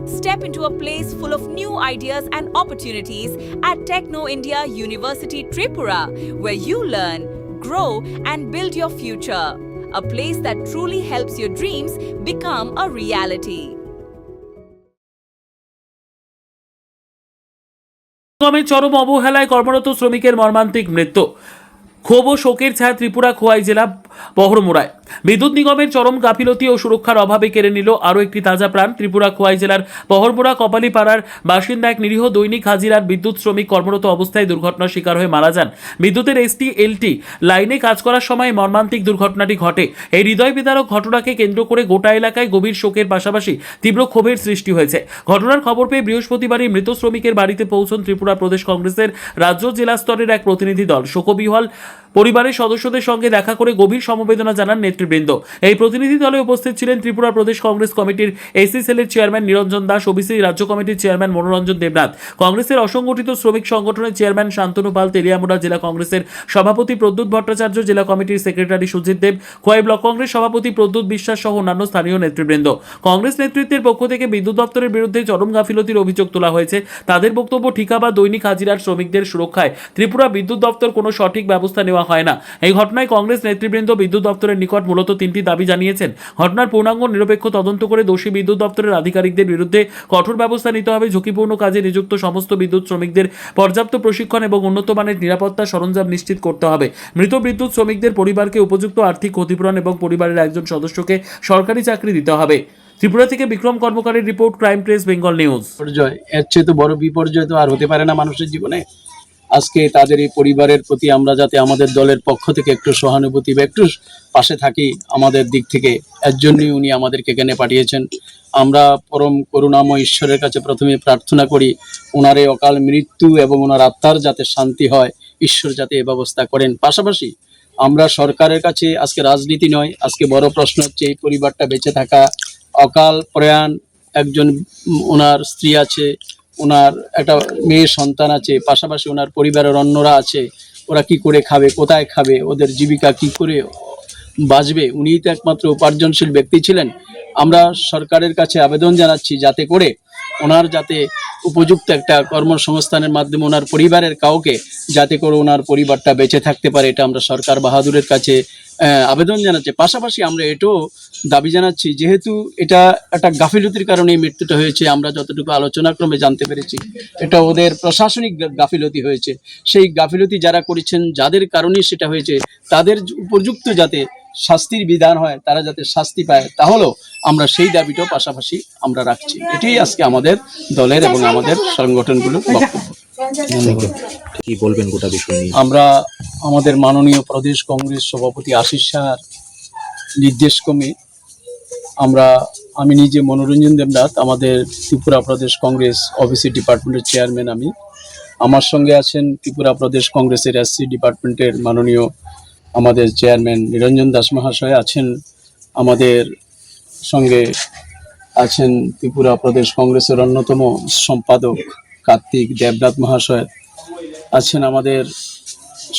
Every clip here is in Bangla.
Step into a place full of new ideas and opportunities at Techno India University Tripura, where you learn, grow, and build your future. A place that truly helps your dreams become a reality. নিগমের চরম অবহেলায় কর্মরত শ্রমিকের মর্মান্তিক মৃত্যু। ক্ষোভ ও শোকের ছায়া ত্রিপুরা খোয়াই জেলা বহরমুড়ায়। বিদ্যুৎ নিগমের চরম গাফিলতি ও সুরক্ষার অভাবে কেড়ে নিল আরও একটি তাজা প্রাণ। ত্রিপুরা খোয়াই জেলার বহরমুড়া কপালীপাড়ার বাসিন্দা এক নিরীহ দৈনিক হাজিরার বিদ্যুৎ শ্রমিক কর্মরত অবস্থায় দুর্ঘটনার শিকার হয়ে মারা যান। বিদ্যুতের এসটি লাইনে কাজ করার সময় মর্মান্তিক দুর্ঘটনাটি ঘটে। এই হৃদয় বিদারক ঘটনাকে কেন্দ্র করে গোটা এলাকায় গভীর শোকের পাশাপাশি তীব্র ক্ষোভের সৃষ্টি হয়েছে। ঘটনার খবর পেয়ে বৃহস্পতিবারই মৃত শ্রমিকের বাড়িতে পৌঁছন ত্রিপুরা প্রদেশ কংগ্রেসের রাজ্য জেলা স্তরের এক প্রতিনিধি দল। শোকবিহ্বল পরিবারের সদস্যদের সঙ্গে দেখা করে গভীর সমবেদনা জানান নেতৃবৃন্দ। এই প্রতিনিধি দলে উপস্থিত ছিলেন ত্রিপুরা প্রদেশ কংগ্রেস কমিটির এসি সেলের চেয়ারম্যান নিরঞ্জন দাস, ওবিসি রাজ্য কমিটির চেয়ারম্যান মনোরঞ্জন দেবনাথ, কংগ্রেসের অসংগঠিত শ্রমিক সংগঠনের চেয়ারম্যান শান্তনু পাল, তেলিয়ামুড়া জেলা কংগ্রেসের সভাপতি প্রদ্যুৎ ভট্টাচার্য, জেলা কমিটির সেক্রেটারি সুজিত দেব, খোয়াই ব্লক কংগ্রেস সভাপতি প্রদ্যুৎ বিশ্বাস সহ অন্যান্য স্থানীয় নেতৃবৃন্দ। কংগ্রেস নেতৃত্বের পক্ষ থেকে বিদ্যুৎ দপ্তরের বিরুদ্ধে চরম গাফিলতির অভিযোগ তোলা হয়েছে। তাদের বক্তব্য, ঠিকা বা দৈনিক হাজিরার শ্রমিকদের সুরক্ষায় ত্রিপুরা বিদ্যুৎ দপ্তর কোনো সঠিক ব্যবস্থা নেওয়া হয় না। এই ঘটনায় কংগ্রেস নেতৃবৃন্দ বিদ্যুৎ দপ্তরের নিকট মূলত তিনটি দাবি জানিয়েছেন। ঘটনার পূর্ণাঙ্গ নিরপেক্ষ তদন্ত করে দোষী বিদ্যুৎ দপ্তরের আধিকারিকদের বিরুদ্ধে কঠোর ব্যবস্থা নিতে হবে। ঝুঁকিপূর্ণ কাজে নিযুক্ত সমস্ত বিদ্যুৎ শ্রমিকদের পর্যাপ্ত প্রশিক্ষণ এবং উন্নত মানের নিরাপত্তা সরঞ্জাম নিশ্চিত করতে হবে। মৃত বিদ্যুৎ শ্রমিকদের পরিবারকে উপযুক্ত আর্থিক ক্ষতিপূরণ এবং পরিবারের একজন সদস্যকে সরকারি চাকরি দিতে হবে। ত্রিপুরা থেকে বিক্রম কর্মকারের report, crime press Bengal news. এর চেয়ে তো বড় বিপর্যয় তো আর হতে পারে না মানুষের জীবনে। আজকে তাদের এই পরিবারের প্রতি আমরা যাতে আমাদের দলের পক্ষ থেকে একটু সহানুভূতি বা একটু পাশে থাকি আমাদের দিক থেকে, এর জন্যই উনি আমাদেরকে এখানে পাঠিয়েছেন। আমরা পরম করুণাময় ঈশ্বরের কাছে প্রথমে প্রার্থনা করি ওনার এই অকাল মৃত্যু এবং ওনার আত্মার যাতে শান্তি হয়, ঈশ্বর যাতে এ ব্যবস্থা করেন। পাশাপাশি আমরা সরকারের কাছে, আজকে রাজনীতি নয়, আজকে বড় প্রশ্ন হচ্ছে এই পরিবারটা বেঁচে থাকা। অকাল প্রয়াণ একজন, ওনার স্ত্রী আছে, ওনার একটা মেয়ে সন্তান আছে, পাশাপাশি ওনার পরিবারের অন্যরা আছে। ওরা কি করে খাবে, কোথায় খাবে, ওদের জীবিকা কি করে বাঁচবে? উনিই তো একমাত্র উপার্জনশীল ব্যক্তি ছিলেন। আমরা সরকারের কাছে আবেদন জানাচ্ছি যাতে করে ওনার যাতে উপযুক্ত একটা কর্মসংস্থানের মাধ্যমে ওনার পরিবারের কাউকে যাতে করে ওনার পরিবারটা বেঁচে থাকতে পারে, এটা আমরা সরকার বাহাদুরের কাছে আবেদন জানাচ্ছি। পাশাপাশি আমরা এটাও দাবি জানাচ্ছি, যেহেতু এটা একটা গাফিলতির কারণে এই মৃত্যুটা হয়েছে, আমরা যতটুকু আলোচনাক্রমে জানতে পেরেছি এটা ওদের প্রশাসনিক গাফিলতি হয়েছে। সেই গাফিলতি যারা করেছেন, যাদের কারণে সেটা হয়েছে, তাদের উপযুক্ত যাতে শাস্তির বিধান হয়, তারা যাতে শাস্তি পায়, তাহলেও আমরা সেই দাবিটাও পাশাপাশি আমরা রাখছি। এটাই আজকে আমাদের দলের এবং আমাদের সংগঠনগুলোর বক্তব্য। কি বলবেন গোটা বিষয় নিয়ে? আমরা আমাদের মাননীয় প্রদেশ কংগ্রেস সভাপতি আশিস শাহর নির্দেশক্রমে আমি নিজে মনোরঞ্জন দেবনাথ, আমাদের ত্রিপুরা প্রদেশ কংগ্রেস ওবিসি ডিপার্টমেন্টের চেয়ারম্যান আমি। আমার সঙ্গে আছেন ত্রিপুরা প্রদেশ কংগ্রেসের এসসি ডিপার্টমেন্টের মাননীয় আমাদের চেয়ারম্যান নিরঞ্জন দাস মহাশয় আছেন। আমাদের সঙ্গে আছেন ত্রিপুরা প্রদেশ কংগ্রেসের অন্যতম সম্পাদক কার্তিক দেবনাথ মহাশয় আছেন। আমাদের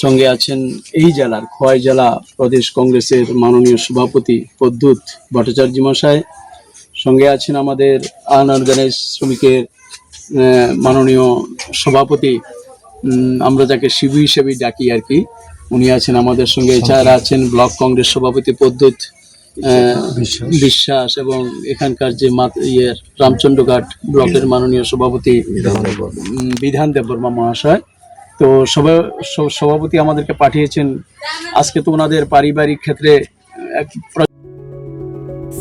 সঙ্গে আছেন এই জেলার খোয়াই জেলা প্রদেশ কংগ্রেসের মাননীয় সভাপতি প্রদ্যুৎ ভট্টাচার্য মহাশয়। সঙ্গে আছেন আমাদের আনঅর্গানাইজ শ্রমিকের মাননীয় সভাপতি, আমরা যাকে শিবু হিসেবে ডাকি আর কি, উনি আছেন আমাদের সঙ্গে। এছাড়া আছেন ব্লক কংগ্রেস সভাপতি প্রদ্যুৎ বিশ্বাস এবং এখানকার যে রামচন্দ্রঘাট ব্লকের মাননীয় সভাপতি বিধান দেববর্মা মহাশয়। তো সভাপতি আমাদেরকে পাঠিয়েছেন আজকে তো ওনাদের পারিবারিক ক্ষেত্রে।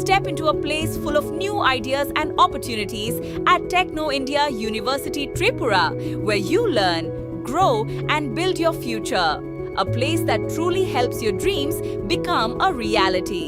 Step into a place full of new ideas and opportunities at Techno India University Tripura, where you learn, grow, and build your future. A place that truly helps your dreams become a reality.